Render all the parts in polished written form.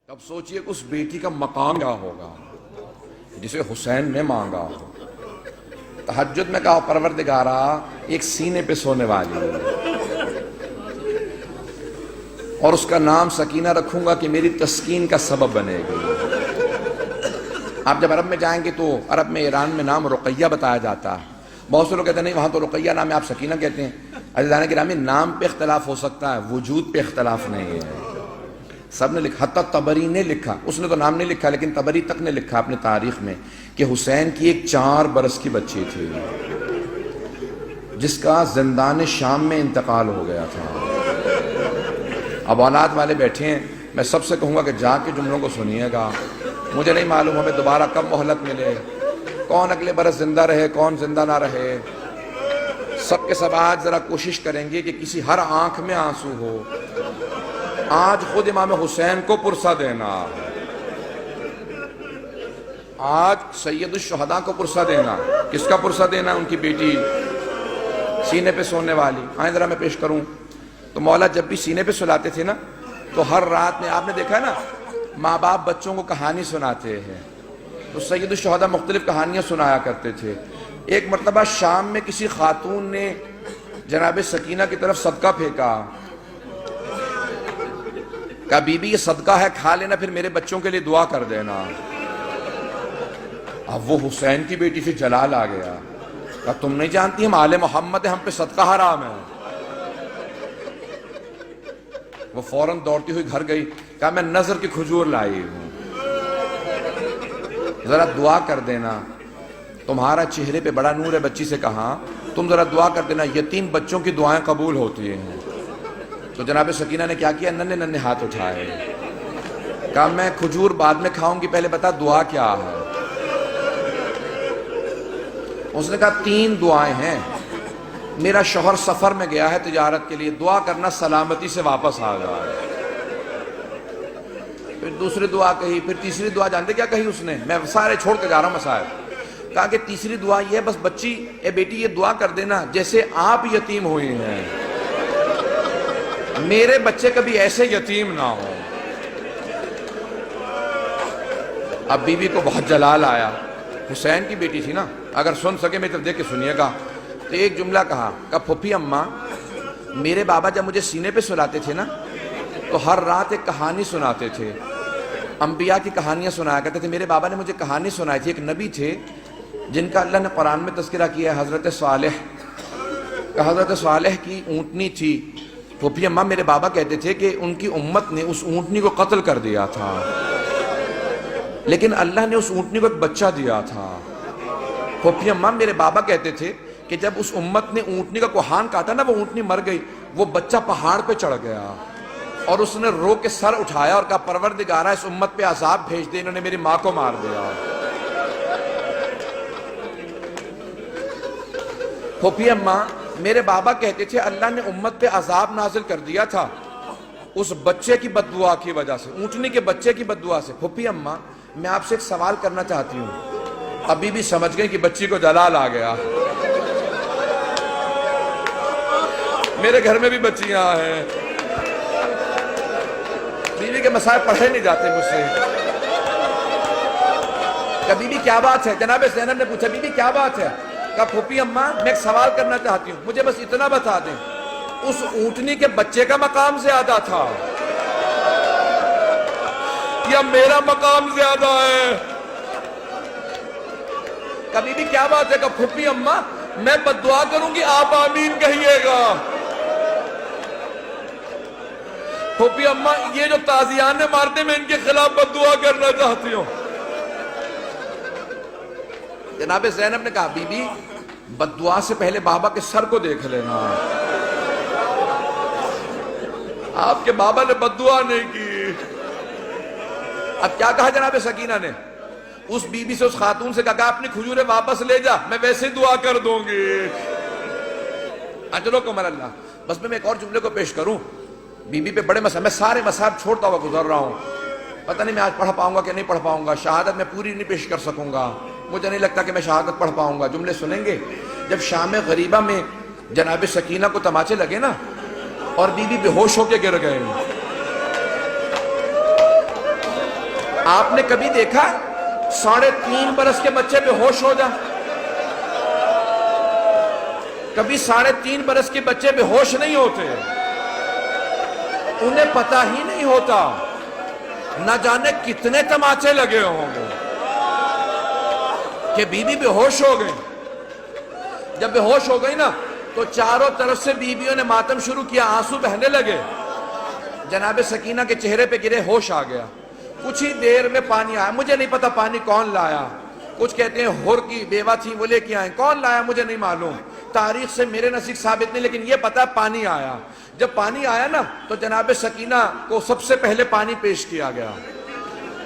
اب سوچئے اس بیٹی کا مقام کیا ہوگا جسے حسین نے مانگا. تہجد میں کہا پروردگارا ایک سینے پہ سونے والی اور اس کا نام سکینہ رکھوں گا کہ میری تسکین کا سبب بنے گی. آپ جب عرب میں جائیں گے تو عرب میں ایران میں نام رقیہ بتایا جاتا ہے. بہت سے لوگ کہتے ہیں نہیں وہاں تو رقیہ نام ہے آپ سکینہ کہتے ہیں. عزیزان گرامی نام پہ اختلاف ہو سکتا ہے وجود پہ اختلاف نہیں ہے. سب نے لکھا حتی طبری نے لکھا, اس نے تو نام نہیں لکھا لیکن طبری تک نے لکھا اپنے تاریخ میں کہ حسین کی ایک 4 برس کی بچی تھی جس کا زندان شام میں انتقال ہو گیا تھا. اب اولاد والے بیٹھے ہیں, میں سب سے کہوں گا کہ جا کے جملوں کو سنیے گا. مجھے نہیں معلوم ہمیں دوبارہ کب مہلت ملے, کون اگلے برس زندہ رہے کون زندہ نہ رہے. سب کے سب آج ذرا کوشش کریں گے کہ کسی ہر آنکھ میں آنسو ہو. آج خود امام حسین کو پرسہ دینا, آج سید الشہداء کو پرسہ دینا. کس کا پرسہ دینا؟ ان کی بیٹی سینے پہ سونے والی. آئیں ذرا میں پیش کروں. تو مولا جب بھی سینے پہ سلاتے تھے نا تو ہر رات میں آپ نے دیکھا نا ماں باپ بچوں کو کہانی سناتے ہیں تو سید الشہداء مختلف کہانیاں سنایا کرتے تھے. ایک مرتبہ شام میں کسی خاتون نے جناب سکینہ کی طرف صدقہ پھینکا, کہا بی بی یہ صدقہ ہے کھا لینا پھر میرے بچوں کے لیے دعا کر دینا. اب وہ حسین کی بیٹی سے جلال آ گیا, کہا تم نہیں جانتی ہم آل محمد ہیں, ہم پہ صدقہ حرام ہے. وہ فوراً دوڑتی ہوئی گھر گئی, کہا میں نظر کی کھجور لائی ہوں ذرا دعا کر دینا, تمہارا چہرے پہ بڑا نور ہے. بچی سے کہا تم ذرا دعا کر دینا, یتیم بچوں کی دعائیں قبول ہوتی ہیں. تو جناب سکینہ نے کیا کیا, ننھے ننھے ہاتھ اٹھائے, کہا میں کھجور بعد میں کھاؤں گی, پہلے بتا دعا کیا ہے. اس نے کہا 3 دعائیں ہیں. میرا شوہر سفر میں گیا ہے تجارت کے لیے, دعا کرنا سلامتی سے واپس آ جائے. پھر دوسری دعا کہی, پھر تیسری دعا جانتے کیا کہی اس نے؟ میں سارے چھوڑ کے جا رہا ہوں مسائل. کہا کہ تیسری دعا یہ ہے بس بچی اے بیٹی یہ دعا کر دینا جیسے آپ یتیم ہوئی ہیں میرے بچے کبھی ایسے یتیم نہ ہو. اب بی بی کو بہت جلال آیا, حسین کی بیٹی تھی نا, اگر سن سکے میری طرف دیکھ کے سنیے گا. تو ایک جملہ کہا پھوپھی اماں میرے بابا جب مجھے سینے پہ سلاتے تھے نا تو ہر رات ایک کہانی سناتے تھے, انبیاء کی کہانیاں سنایا کرتے تھے. میرے بابا نے مجھے کہانی سنائی تھی, ایک نبی تھے جن کا اللہ نے قرآن میں تذکرہ کیا ہے, حضرت صالح کا. حضرت صالح کی اونٹنی تھی. پھوپھی اماں میرے بابا کہتے تھے کہ ان کی امت نے اس اونٹنی کو قتل کر دیا تھا لیکن اللہ نے اس اونٹنی کو ایک بچہ دیا تھا. پھوپھی اماں میرے بابا کہتے تھے کہ جب اس امت نے اونٹنی کا کوہان کاٹا نا, وہ اونٹنی مر گئی, وہ بچہ پہاڑ پہ چڑھ گیا اور اس نے رو کے سر اٹھایا اور کہا پروردگارا اس امت پہ عذاب بھیج دے, انہوں نے میری ماں کو مار دیا. پھوپھی اماں میرے بابا کہتے تھے اللہ نے امت پہ عذاب نازل کر دیا تھا اس بچے کی بددعا کی وجہ سے, اونٹنی کے بچے کی بددعا سے. پھوپھی اماں میں آپ سے ایک سوال کرنا چاہتی ہوں. ابھی بھی سمجھ گئی کہ بچی کو جلال آ گیا. میرے گھر میں بھی بچیاں ہیں, بیوی کے مسائل پڑھے نہیں جاتے مجھ سے. کہ بیوی کیا بات ہے؟ جناب زینب نے پوچھا بیوی کیا بات ہے؟ کہا پھوپھی اماں میں ایک سوال کرنا چاہتی ہوں, مجھے بس اتنا بتا دیں اس اونٹنی کے بچے کا مقام زیادہ تھا یا میرا مقام زیادہ ہے؟ کبھی بھی کیا بات ہے؟ کہ پھوپھی اماں میں بددعا کروں گی آپ آمین کہیے گا. پھوپھی اماں یہ جو تازیانے مارتے میں ان کے خلاف بددعا کرنا چاہتی ہوں. جناب زینب نے کہا بی بی بددعا سے پہلے بابا کے سر کو دیکھ لینا. آپ کے بابا نے بددعا نہیں کی. اب کیا کہا جناب سکینہ نے؟ اس بی بی سے اس خاتون سے کہا اپنی کھجوریں واپس لے جا, میں ویسے دعا کر دوں گی. اجلو کمر اللہ. بس میں ایک اور جملے کو پیش کروں. بی بی پہ بڑے مسائل, میں سارے مسائل چھوڑتا ہوا گزر رہا ہوں. پتہ نہیں میں آج پڑھ پاؤں گا کہ نہیں پڑھ پاؤں گا. شہادت میں پوری نہیں پیش کر سکوں گا, مجھے نہیں لگتا کہ میں شہادت پڑھ پاؤں گا. جملے سنیں گے. جب شام غریبہ میں جناب سکینہ کو تماچے لگے نا اور بی بی بے ہوش ہو کے گر گئے, آپ نے کبھی دیکھا 3.5 برس کے بچے بے ہوش ہو جائیں؟ کبھی 3.5 برس کے بچے بے ہوش نہیں ہوتے، انہیں پتہ ہی نہیں ہوتا، نہ جانے کتنے تماچے لگے ہوں گے کہ بیوی بے ہوش ہو گئی۔ جب بے ہوش ہو گئی نا تو چاروں طرف سے بیویوں نے ماتم شروع کیا، آنسو بہنے لگے، جناب سکینہ کے چہرے پہ گرے، ہوش آ گیا۔ کچھ ہی دیر میں پانی آیا، مجھے نہیں پتا پانی کون لایا، کچھ کہتے ہیں ہور کی بیوہ تھی وہ لے کے آئیں، کون لایا مجھے نہیں معلوم، تاریخ سے میرے نزدیک ثابت نہیں، لیکن یہ پتا پانی آیا۔ جب پانی آیا نا تو جناب سکینہ کو سب سے پہلے پانی پیش کیا گیا،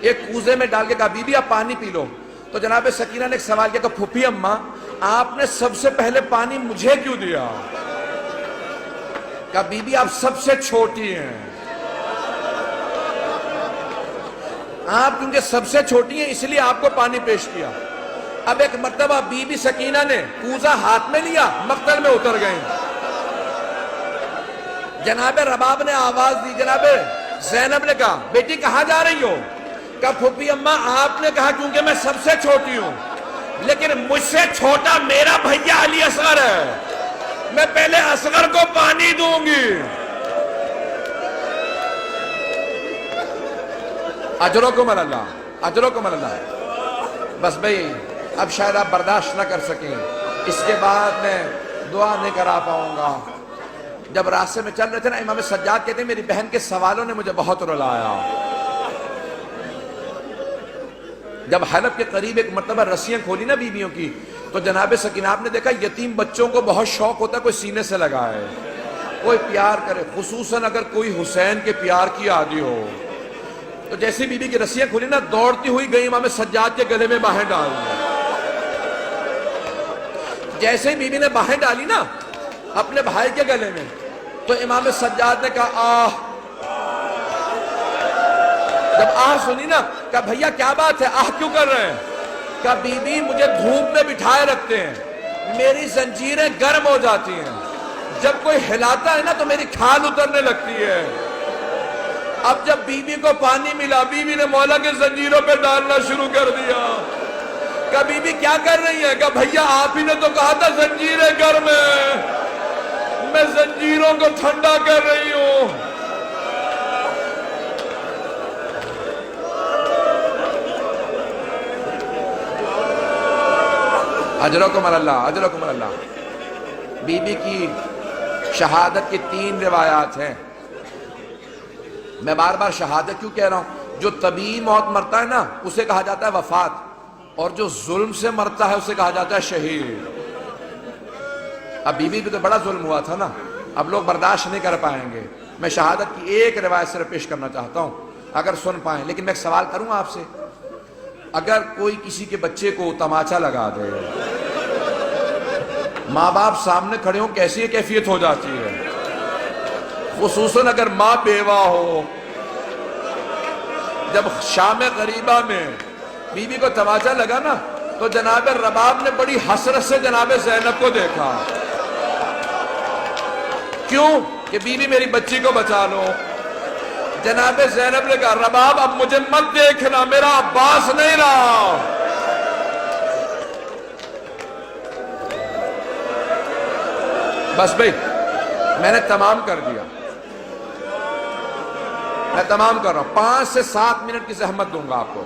ایک کوزے میں ڈال کے کہا بی بی آپ پانی پی لو۔ تو جناب سکینہ نے ایک سوال کیا کہ پھوپھی اماں آپ نے سب سے پہلے پانی مجھے کیوں دیا؟ کہا بی بی آپ سب سے چھوٹی ہیں، آپ کیونکہ سب سے چھوٹی ہیں اس لیے آپ کو پانی پیش کیا۔ اب ایک مرتبہ بی بی سکینہ نے کوزہ ہاتھ میں لیا، مقتل میں اتر گئیں۔ جناب رباب نے آواز دی، جناب زینب نے کہا بیٹی کہاں جا رہی ہو؟ کہا پھوپھی اماں آپ نے کہا کیونکہ میں سب سے چھوٹی ہوں، لیکن مجھ سے چھوٹا میرا بھیا علی اصغر ہے، میں پہلے اصغر کو پانی دوں گی۔ اجرکم اللہ، اجرکم اللہ۔ بس بھئی اب شاید آپ برداشت نہ کر سکیں، اس کے بعد میں دعا نہیں کرا پاؤں گا۔ جب راستے میں چل رہے تھے نا امام سجاد کہتے ہیں میری بہن کے سوالوں نے مجھے بہت رلایا۔ جب حلب کے قریب ایک مرتبہ رسیاں کھولی نا بیویوں کی تو جناب سکینہ آپ نے دیکھا یتیم بچوں کو بہت شوق ہوتا ہے کوئی سینے سے لگائے، کوئی پیار کرے، خصوصاً اگر کوئی حسین کے پیار کی عادی ہو۔ تو جیسی بی بی کی رسیاں کھولی نا دوڑتی ہوئی گئی امام سجاد کے گلے میں باہیں ڈال دی۔ جیسے ہی بی بی نے باہیں ڈالی نا اپنے بھائی کے گلے میں تو امام سجاد نے کہا آہ۔ جب آہ سنی نا کہا بھیا کیا بات ہے، آہ کیوں کر رہے ہیں؟ کہا بی بی مجھے دھوپ میں بٹھائے رکھتے ہیں، میری زنجیریں گرم ہو جاتی ہیں، جب کوئی ہلاتا ہے نا تو میری کھال اترنے لگتی ہے۔ اب جب بی بی کو پانی ملا بی بی نے مولا کے زنجیروں پہ ڈالنا شروع کر دیا۔ کہا بی بی کیا کر رہی ہے؟ کہا بھیا آپ ہی نے تو کہا تھا زنجیریں گرم ہیں، میں زنجیروں کو ٹھنڈا کر رہی ہوں۔ اجرکم اللہ، اجرکم اللہ۔ بی بی کی شہادت کی 3 روایات ہیں۔ میں بار بار شہادت کیوں کہہ رہا ہوں؟ جو طبیعی موت مرتا ہے نا اسے کہا جاتا ہے وفات، اور جو ظلم سے مرتا ہے اسے کہا جاتا ہے شہید۔ اب بی بی بھی تو بڑا ظلم ہوا تھا نا، اب لوگ برداشت نہیں کر پائیں گے۔ میں شہادت کی ایک روایت صرف پیش کرنا چاہتا ہوں اگر سن پائیں، لیکن میں ایک سوال کروں آپ سے، اگر کوئی کسی کے بچے کو تماچا لگا دے، ماں باپ سامنے کھڑے ہوں کیسی کیفیت ہو جاتی ہے؟ خصوصاً اگر ماں بیوہ ہو۔ جب شام غریبہ میں بی بی کو تماچا لگا نا تو جناب رباب نے بڑی حسرت سے جناب زینب کو دیکھا، کیوں کہ بی بی میری بچی کو بچا لو۔ جناب زینب نے کہا رباب اب مجھے مت دیکھنا، میرا عباس نہیں رہا۔ بس بھئی میں نے تمام کر دیا، میں تمام کر رہا ہوں، 5 سے 7 منٹ کی زحمت دوں گا آپ کو،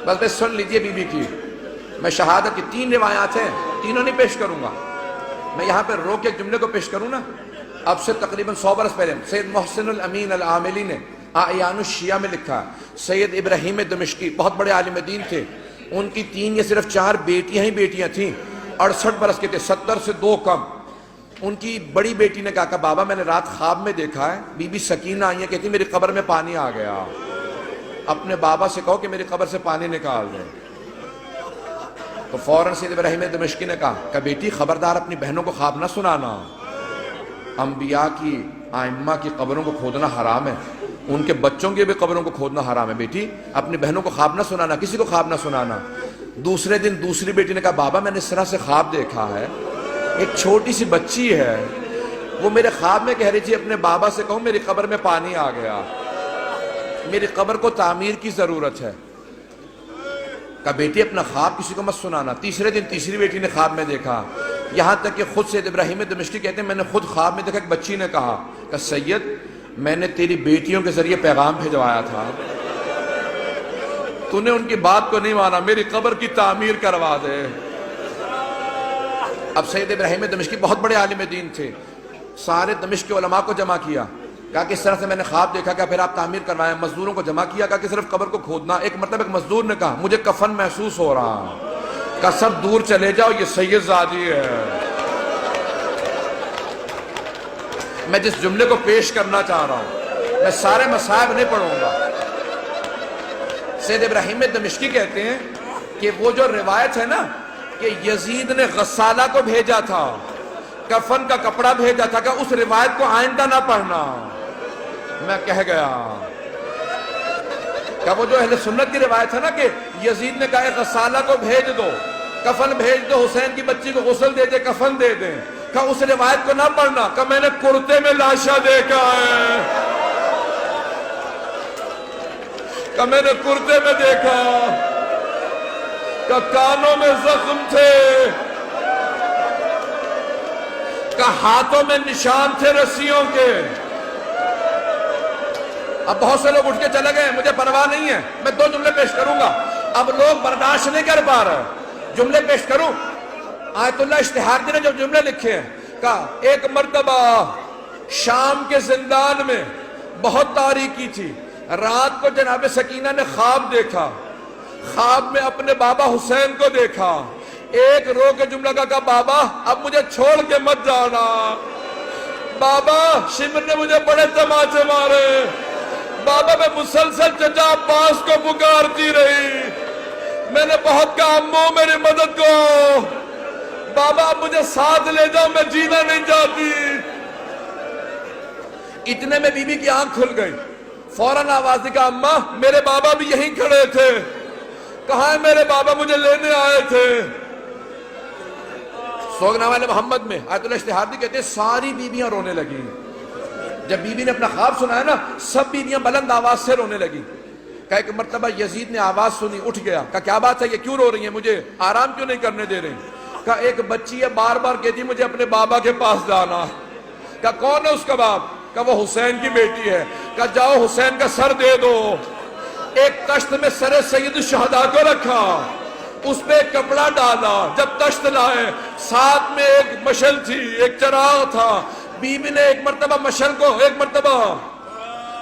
بس بھئی سن لیجئے بی بی کی۔ میں شہادت کی 3 روایات ہیں، تینوں نہیں پیش کروں گا، میں یہاں پہ رو کے ایک جملے کو پیش کروں نا۔ اب سے تقریباً 100 برس پہلے سید محسن الامین العاملی نے اعیان الشیعہ میں لکھا، سید ابراہیم دمشقی بہت بڑے عالم دین تھے، ان کی 3 یا صرف 4 بیٹیاں ہی بیٹیاں تھیں، 68 برس کے تھے، 70 سے 2 کم۔ ان کی بڑی بیٹی نے کہا کہ بابا میں نے رات خواب میں دیکھا ہے بی بی سکینہ آئی ہیں، کہتی میری قبر میں پانی آ گیا، اپنے بابا سے کہو کہ میری قبر سے پانی نکال دیں۔ تو فوراً سید ابراہیم دمشقی نے کہا کہ بیٹی خبردار اپنی بہنوں کو خواب نہ سنانا، انبیاء کی ائمہ کی قبروں کو کھودنا حرام ہے، ان کے بچوں کی بھی قبروں کو کھودنا حرام ہے، بیٹی اپنی بہنوں کو خواب نہ سنانا، کسی کو خواب نہ سنانا۔ دوسرے دن دوسری بیٹی نے کہا بابا میں نے اس طرح سے خواب دیکھا ہے، ایک چھوٹی سی بچی ہے، وہ میرے خواب میں کہہ رہی تھی اپنے بابا سے کہوں میری قبر میں پانی آ گیا۔ میری قبر کو تعمیر کی ضرورت ہے. کہا بیٹی اپنا خواب کسی کو مت سنانا. تیسرے دن تیسری بیٹی نے خواب میں دیکھا. یہاں تک کہ خود سید ابراہیم دمشقی کہتے ہیں میں نے خود خواب میں دیکھا ایک بچی نے کہا کہ سید میں نے تیری بیٹیوں کے ذریعے پیغام بھیجوایا تھا, تو نے ان کی بات کو نہیں مانا, میری قبر کی تعمیر کروا دے. اب سید ابراہیم دمشقی بہت بڑے عالم دین تھے, سارے دمشق کے علماء کو جمع کیا, کہا کہ اس طرح سے میں نے خواب دیکھا, کہ پھر آپ تعمیر کروائیں. مزدوروں کو جمع کیا, کہا کہ صرف قبر کو کھودنا. ایک مرتبہ ایک مزدور نے کہا مجھے کفن محسوس ہو رہا, کہا سب دور چلے جاؤ, یہ سید زادی ہے. میں جس جملے کو پیش کرنا چاہ رہا ہوں, میں سارے مصائب نہیں پڑھوں گا. سید ابراہیم دمشقی کہتے ہیں کہ وہ جو روایت ہے نا کہ یزید نے غسالہ کو بھیجا تھا, کفن کا کپڑا بھیجا تھا, کہ اس روایت کو آئندہ نہ پڑھنا. میں کہہ گیا کہ وہ جو اہل سنت کی روایت ہے نا کہ یزید نے کہا غسالہ کو بھیج دو, کفن بھیج دو, حسین کی بچی کو غسل دے دے, کفن دے دیں, کہ اس روایت کو نہ پڑھنا. کہ میں نے کرتے میں لاشا دیکھا ہے, کہ میں نے کرتے میں دیکھا, کہ کانوں میں زخم تھے, کہ ہاتھوں میں نشان تھے رسیوں کے. اب بہت سے لوگ اٹھ کے چلے گئے, مجھے پرواہ نہیں ہے, میں 2 جملے پیش کروں گا. اب لوگ برداشت نہیں کر پا رہے, جملے پیش کروں. آیت اللہ اشتہاردی نے جو جملے لکھے ہیں, کہا ایک مرتبہ شام کے زندان میں بہت تاریکی تھی, رات کو جناب سکینہ نے خواب دیکھا, خواب میں اپنے بابا حسین کو دیکھا. ایک رو کے جملہ کہا بابا اب مجھے چھوڑ کے مت جانا, بابا شمر نے مجھے بڑے تماچے مارے, بابا میں مسلسل چچا عباس کو پکارتی رہی, میں نے بہت کہا امو میری مدد کو, بابا اب مجھے ساتھ لے جاؤ, میں جینا نہیں چاہتی. اتنے میں بی بی کی آنکھ کھل گئی, فوراً آواز دی, کہا اماں میرے بابا بھی یہیں کھڑے تھے. کہاں ہے میرے بابا, مجھے لینے آئے تھے. سوگنامہ محمد میں آیت اللہ اشتہاردی کہتے ہیں ساری بیویاں رونے لگی. جب بی بی نے اپنا خواب سنا ہے نا, سب بیویاں بلند آواز سے رونے لگی. کہا ایک مرتبہ یزید نے آواز سنی, اٹھ گیا, کہا کیا بات ہے, یہ کیوں رو رہی ہیں, مجھے آرام کیوں نہیں کرنے دے رہی. کہا ایک بچی ہے بار بار کہتی مجھے اپنے بابا کے پاس جانا. کہا کون ہے اس کا باپ, کہا وہ حسین کی بیٹی ہے. کہا جاؤ حسین کا سر دے دو. ایک تشت میں سر سید الشہداء کو رکھا, اس پہ ایک کپڑا ڈالا. جب تشت لائے, ساتھ میں ایک مشل تھی, ایک چراغ تھا. بی بی نے ایک مرتبہ مشل کو, ایک مرتبہ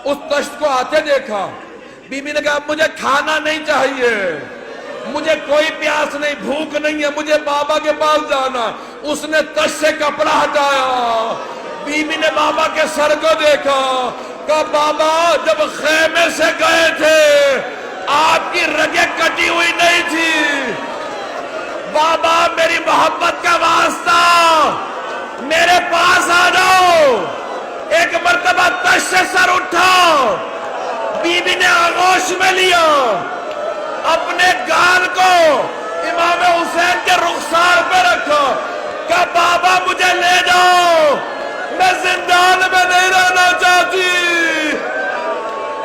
اس تشت کو آتے دیکھا. بی بی نے کہا اب مجھے کھانا نہیں چاہیے, مجھے کوئی پیاس نہیں, بھوک نہیں ہے, مجھے بابا کے پاس جانا. اس نے تشت سے کپڑا ہٹایا, بی بی نے بابا کے سر کو دیکھا, کہا بابا جب خیمے سے گئے تھے آپ کی رگیں کٹی ہوئی نہیں تھی, بابا میری محبت کا واسطہ میرے پاس آ جاؤ. ایک مرتبہ تشت سے سر اٹھا, بی بی نے آغوش میں لیا, اپنے گال کو امام حسین کے رخسار پہ رکھا, کہا بابا مجھے لے جاؤ, میں زندان میں نہیں رہنا چاہتی.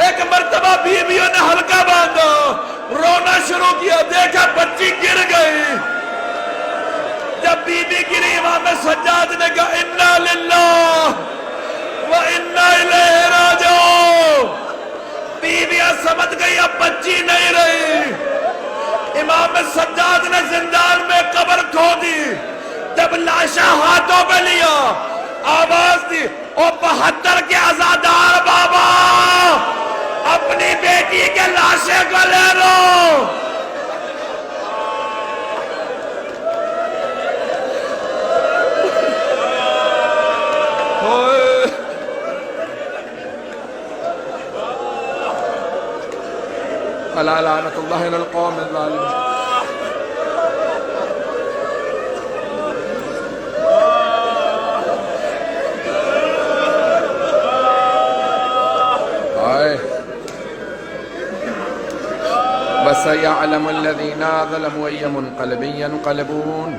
ایک مرتبہ بیویوں نے ہلکا باندھا, رونا شروع کیا, دیکھا بچی گر گئی. جب بی بی گری, امام سجاد نے کہا انا للہ و انا الیہ راجعون. بیویاں سمجھ گئی اب بچی نہیں رہی. امام سجاد نے زندان میں قبر کھو دی. جب لاشا ہاتھوں پہ لیا, آواز دی, او 72 کے عزادار بابا اپنی بیٹی کے لاشے کو لے لو. فلا لعنت اللہ علی القوم الظالمین. وَسَيَعْلَمُ الَّذِينَ ظَلَمُوا أَيَّ مُنْقَلَبٍ يَنْقَلِبُونَ.